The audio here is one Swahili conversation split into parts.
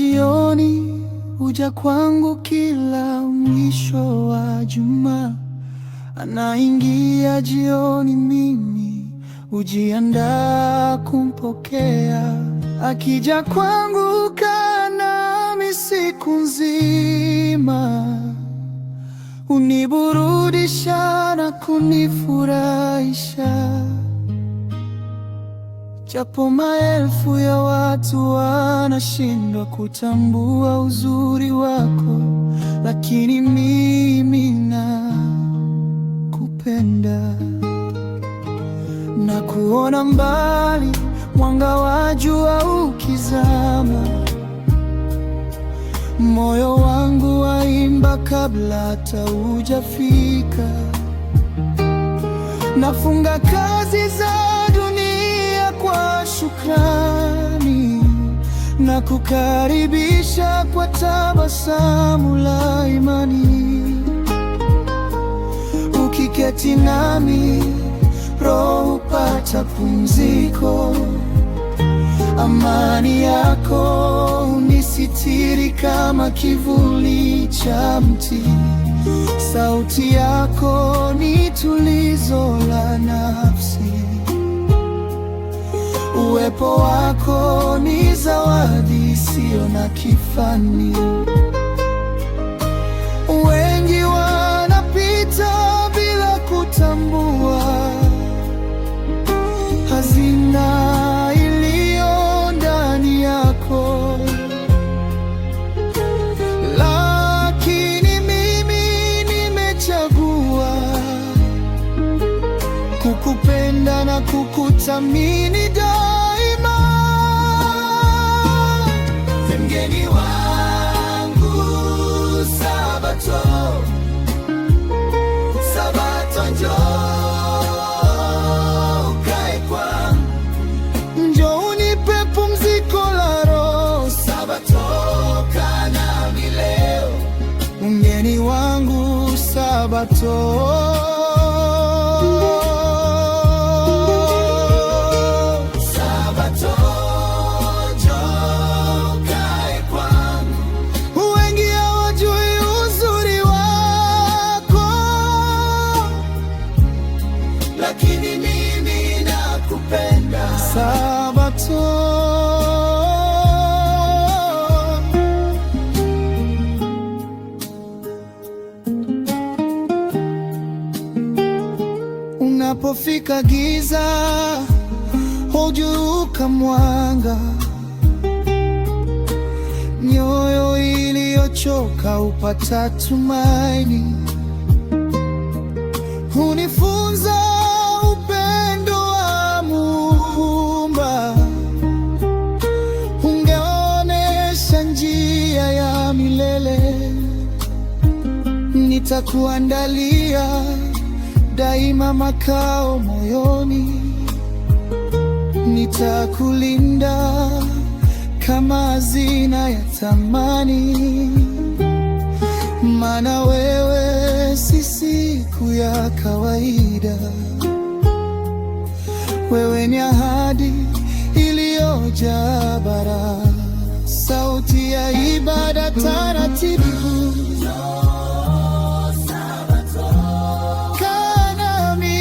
jioni huja kwangu kila mwisho wa juma. Anaingia jioni, mimi hujiandaa kumpokea. Akija kwangu kaa nami siku nzima, huniburudisha na kunifurahisha. Japo maelfu ya watu wanashindwa kutambua uzuri wako, lakini mimi nakupenda. Na kuona mbali mwanga wa jua ukizama, moyo wangu waimba kabla hata hujafika. Nafunga kazi za dunia kwa shukrani, na kukaribisha kwa tabasamu la imani. Ukiketi nami, roho hupata pumziko. Amani yako hunisitiri kama kivuli cha mti. Sauti yako ni tulizo la nafsi. Uwepo wako ni zawadi isiyo na kifani. Wengi wanapita bila kutambua hazina iliyo ndani yako, lakini mimi nimechagua kukupenda na kukuthamini daima. Mgeni wangu Sabato, Sabato njoo ukae kwangu, njoo unipe pumziko la roho. Sabato kaa nami leo, mgeni wangu Sabato. Lakini mimi nakupenda. Sabato. Unapofika giza, hugeuka mwanga. Mioyo iliyochoka hupata tumaini. Hunifunza upendo wa Muumba. Ungeonesha njia ya milele. Nitakuandalia daima makao moyoni. Nitakulinda kama hazina ya thamani. Maana wewe si siku ya kawaida. Wewe ni ahadi iliyojaa baraka. Sauti ya ibada taratibu. Kaa nami,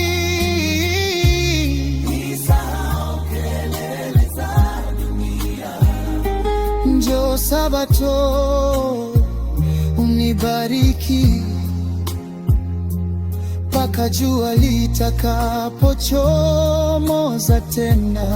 nisahau kelele za dunia. Njoo Sabato unibariki mpaka jua litakapochomoza tena.